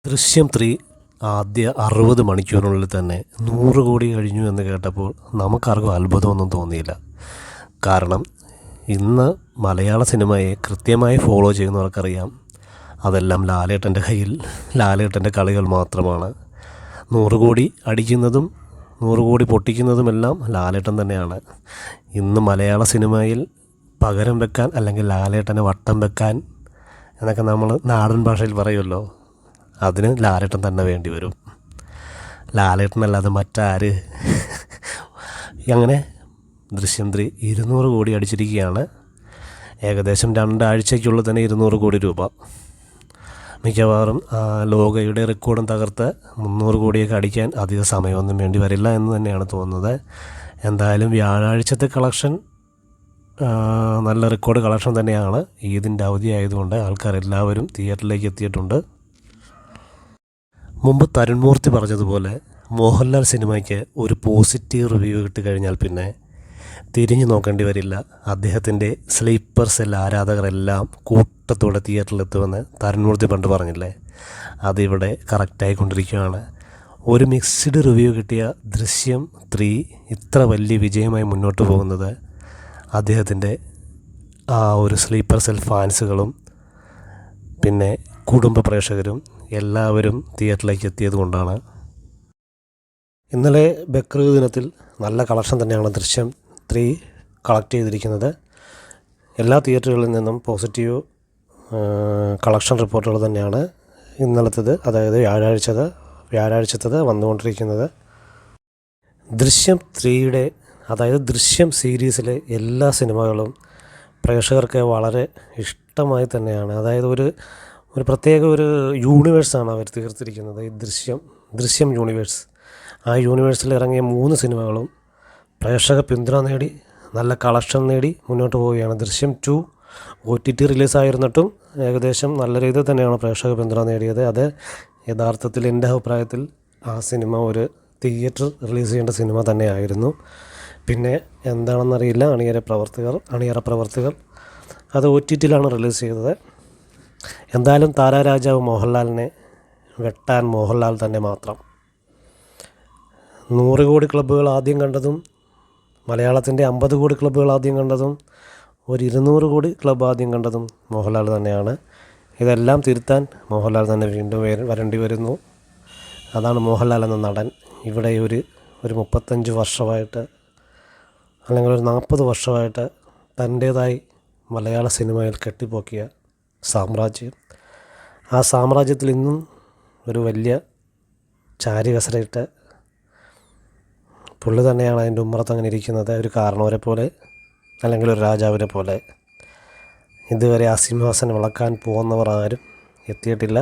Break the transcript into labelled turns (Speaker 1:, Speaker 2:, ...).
Speaker 1: ദൃശ്യം 3 ആദ്യ 60 മണിക്കൂറിനുള്ളിൽ തന്നെ 100 കോടി കഴിഞ്ഞു എന്ന് കേട്ടപ്പോൾ നമുക്കാർക്കും അത്ഭുതമൊന്നും തോന്നിയില്ല. കാരണം ഇന്ന് മലയാള സിനിമയെ കൃത്യമായി ഫോളോ ചെയ്യുന്നവർക്കറിയാം, അതെല്ലാം ലാലേട്ടൻ്റെ കയ്യിൽ ലാലേട്ടൻ്റെ കളികൾ മാത്രമാണ്. 100 കോടി അടിക്കുന്നതും 100 കോടി പൊട്ടിക്കുന്നതുമെല്ലാം ലാലേട്ടൻ തന്നെയാണ്. ഇന്ന് മലയാള സിനിമയിൽ പകരം വെക്കാൻ അല്ലെങ്കിൽ ലാലേട്ടനെ വട്ടം വെക്കാൻ എന്നൊക്കെ നമ്മൾ നാടൻ ഭാഷയിൽ പറയുമല്ലോ, അതിന് ലാലേട്ടൻ തന്നെ വേണ്ടി വരും. ലാലേട്ടനല്ലാതെ മറ്റാര്? അങ്ങനെ ദൃശ്യം 3 200 കോടി അടിച്ചിരിക്കുകയാണ്. ഏകദേശം 2 ആഴ്ചയ്ക്കുള്ളിൽ തന്നെ 200 കോടി രൂപ. മിക്കവാറും ലോകയുടെ റെക്കോർഡും തകർത്ത് 300 കോടിയൊക്കെ അടിക്കാൻ അധിക സമയമൊന്നും വേണ്ടി വരില്ല എന്ന് തന്നെയാണ് തോന്നുന്നത്. എന്തായാലും വ്യാഴാഴ്ചത്തെ കളക്ഷൻ നല്ല റെക്കോർഡ് കളക്ഷൻ തന്നെയാണ്. ഈദിൻ്റെ അവധി ആയതുകൊണ്ട് ആൾക്കാരെല്ലാവരും തിയേറ്ററിലേക്ക് എത്തിയിട്ടുണ്ട്. മുമ്പ് തരുൺ മൂർത്തി പറഞ്ഞതുപോലെ മോഹൻലാൽ സിനിമയ്ക്ക് ഒരു പോസിറ്റീവ് റിവ്യൂ കിട്ടിക്കഴിഞ്ഞാൽ പിന്നെ തിരിഞ്ഞു നോക്കേണ്ടി വരില്ല. അദ്ദേഹത്തിൻ്റെ സ്ലീപ്പർ സെൽ ആരാധകരെല്ലാം കൂട്ടത്തോടെ തിയേറ്ററിലെത്തുമെന്ന് തരുൺ മൂർത്തി പണ്ട് പറഞ്ഞില്ലേ, അതിവിടെ കറക്റ്റായിക്കൊണ്ടിരിക്കുകയാണ്. ഒരു മിക്സ്ഡ് റിവ്യൂ കിട്ടിയ ദൃശ്യം 3 ഇത്ര വലിയ വിജയമായി മുന്നോട്ട് പോകുന്നത് അദ്ദേഹത്തിൻ്റെ ആ ഒരു സ്ലീപ്പർ സെൽ ഫാൻസുകളും പിന്നെ കുടുംബ പ്രേക്ഷകരും എല്ലാവരും തിയേറ്ററിലേക്ക് എത്തിയത് കൊണ്ടാണ്. ഇന്നലെ ബക്രീദ് ദിനത്തിൽ നല്ല കളക്ഷൻ തന്നെയാണ് ദൃശ്യം 3 കളക്ട് ചെയ്തിരിക്കുന്നത്. എല്ലാ തിയേറ്ററുകളിൽ നിന്നും പോസിറ്റീവ് കളക്ഷൻ റിപ്പോർട്ടുകൾ തന്നെയാണ് ഇന്നലത്തേത്, അതായത് വ്യാഴാഴ്ചത്തത് വന്നുകൊണ്ടിരിക്കുന്നത്. ദൃശ്യം 3യുടെ അതായത് ദൃശ്യം സീരീസിലെ എല്ലാ സിനിമകളും പ്രേക്ഷകർക്ക് വളരെ ഇഷ്ടമായി തന്നെയാണ്. അതായത് ഒരു പ്രത്യേക ഒരു യൂണിവേഴ്സാണ് അവർ തീർത്തിരിക്കുന്നത്. ഈ ദൃശ്യം യൂണിവേഴ്സ്. ആ യൂണിവേഴ്സിൽ ഇറങ്ങിയ 3 സിനിമകളും പ്രേക്ഷക പിന്തുണ നേടി നല്ല കളക്ഷൻ നേടി മുന്നോട്ട് പോവുകയാണ്. ദൃശ്യം 2 OTT റിലീസായിരുന്നിട്ടും ഏകദേശം നല്ല രീതിയിൽ തന്നെയാണ് പ്രേക്ഷക പിന്തുണ നേടിയത്. അത് യഥാർത്ഥത്തിൽ എൻ്റെ അഭിപ്രായത്തിൽ ആ സിനിമ ഒരു തിയേറ്റർ റിലീസ് ചെയ്യേണ്ട സിനിമ തന്നെയായിരുന്നു. പിന്നെ എന്താണെന്നറിയില്ല, അണിയറ പ്രവർത്തകർ അത് OTTയിലാണ് റിലീസ് ചെയ്തത്. എന്തായാലും താരാരാജാവ് മോഹൻലാലിനെ വെട്ടാൻ മോഹൻലാൽ തന്നെ മാത്രം. 100 കോടി ക്ലബ്ബുകൾ ആദ്യം കണ്ടതും മലയാളത്തിൻ്റെ 50 കോടി ക്ലബ്ബുകൾ ആദ്യം കണ്ടതും ഒരു 200 കോടി ക്ലബ്ബ് ആദ്യം കണ്ടതും മോഹൻലാൽ തന്നെയാണ്. ഇതെല്ലാം തിരുത്താൻ മോഹൻലാൽ തന്നെ വീണ്ടും വരേണ്ടി വരുന്നു. അതാണ് മോഹൻലാൽ എന്ന നടൻ ഇവിടെ ഒരു 35 വർഷമായിട്ട് അല്ലെങ്കിൽ ഒരു 40 വർഷമായിട്ട് തൻ്റേതായി മലയാള സിനിമയിൽ കെട്ടിപ്പൊക്കിയ സാമ്രാജ്യം. ആ സാമ്രാജ്യത്തിൽ ഇന്നും ഒരു വലിയ ചാരികസരയിട്ട് പുള്ളി തന്നെയാണ് അതിൻ്റെ ഉമ്മറത്ത് അങ്ങനെ ഇരിക്കുന്നത്. ഒരു കാരണവരെ പോലെ അല്ലെങ്കിൽ ഒരു രാജാവിനെ പോലെ. ഇതുവരെ ആ സിംഹാസനം വിളക്കാൻ പോകുന്നവർ ആരും എത്തിയിട്ടില്ല.